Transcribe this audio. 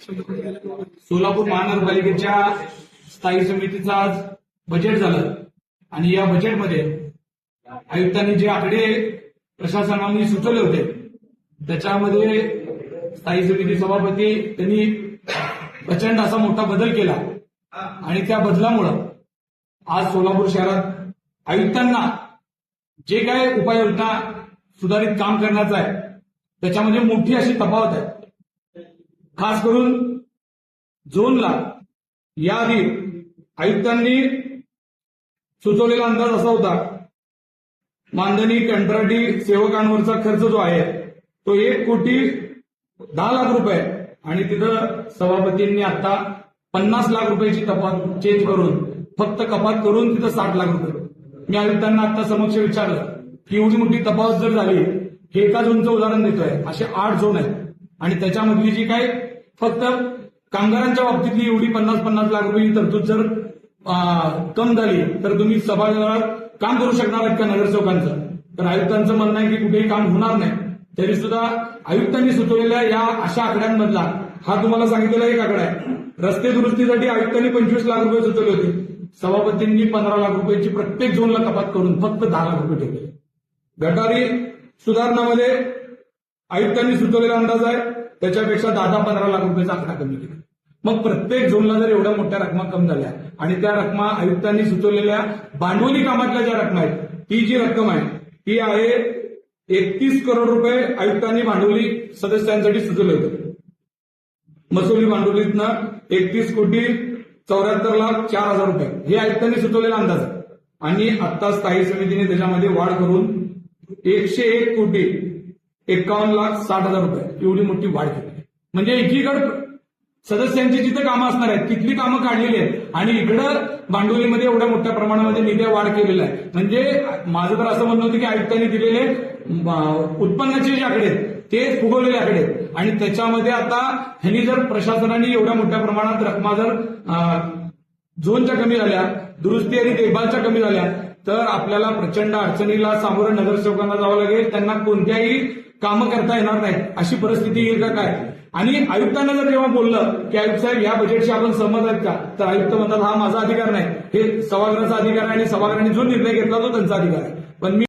सोलापूर महानगरपालिकेच्या स्थायी समितीचं आज बजेट झालं आणि या बजेटमध्ये आयुक्तांनी जे आकडे प्रशासनाने सुचवले होते त्याच्यामध्ये स्थायी समिती सभापती त्यांनी प्रचंड असा मोठा बदल केला आणि त्या बदलामुळं आज सोलापूर शहरात आयुक्तांना जे काय उपाययोजना सुधारित काम करण्याचं आहे त्याच्यामध्ये मोठी अशी तफावत आहे. खास करून झोनला याआधी आयुक्तांनी सुचवलेला अंदाज असा होता, मानधनी कंत्राटी सेवकांवरचा खर्च जो आहे तो 1,10,00,000 रुपये आणि तिथं सभापतींनी आता 50 लाख रुपयाची तफावत चेंज करून फक्त कपात करून तिथं 60 लाख रुपये. मी आयुक्तांना आता समक्ष विचारलं की एवढी मोठी तफावत जर झाली, हे एका झोनचं उदाहरण देतोय, असे 8 झोन आहेत आणि त्याच्यामधली जी काय फक्त कामगारांच्या बाबतीतली एवढी 50 लाख रुपयाची तरतूद जर कम झाली तर तुम्ही सभागृहात काम करू शकणार आहेत का नगरसेवकांचं? तर आयुक्तांचं म्हणणं आहे की कुठेही काम होणार नाही. तरी सुद्धा आयुक्तांनी सुचवलेल्या या अशा आकड्यांमधला हा तुम्हाला सांगितलेला एक आकडा आहे. रस्ते दुरुस्तीसाठी आयुक्तांनी 25 लाख रुपये सुचवले होते, सभापतींनी 15 लाख रुपयाची प्रत्येक झोनला कपात करून फक्त 10 लाख रुपये ठेवले. गटारी सुधारणामध्ये आयुक्तांनी सुचवलेला अंदाज आहे त्याच्यापेक्षा 10-15 लाख रुपयाचा आकडा कमी केला. मग प्रत्येक झोनला जर एवढ्या मोठ्या रकमा कमी झाल्या आणि त्या रकमा आयुक्तांनी सुचवलेल्या भांडवली कामातल्या ज्या रकमा आहेत, ती जी रक्कम आहे ती आहे 31 करोड रुपये आयुक्तांनी भांडवली सदस्यांसाठी सुचवले होते. महसुली भांडवलीतनं 31,74,04,000 रुपये हे आयुक्तांनी सुचवलेला अंदाज आहे आणि आता स्थायी समितीने त्याच्यामध्ये वाढ करून 101,51,60,000 रुपये एवढी मोठी वाढ केली. म्हणजे एकीकडे सदस्यांची जिथे कामं असणार आहेत तिथली कामं काढलेली आहेत आणि इकडं भांडवलीमध्ये एवढ्या मोठ्या प्रमाणामध्ये निधी वाढ केलेला आहे. म्हणजे माझं तर असं म्हणणं होतं की आयुक्तांनी दिलेले उत्पन्नाचे जे आकडे आहेत ते फुगवलेले आकडे आहेत आणि त्याच्यामध्ये आता ह्यांनी जर प्रशासनाने एवढ्या मोठ्या प्रमाणात रकमा जर झोनच्या कमी झाल्या, दुरुस्ती आणि देखभालच्या कमी झाल्या तर आपल्याला प्रचंड अडचणीला सामोरं नगरसेवकांना जावं लागेल. त्यांना कोणत्याही कामं करता येणार नाहीत अशी परिस्थिती येईल का काय? आणि आयुक्तांना जर जेव्हा बोललं की आयुक्त साहेब या बजेटशी आपण सहमत आहेत का, तर आयुक्त म्हणतात हा माझा अधिकार नाही, हे सभागृहाचा अधिकार आहे आणि सभागृहाने जो निर्णय घेतला तो त्यांचा अधिकार आहे. पण मी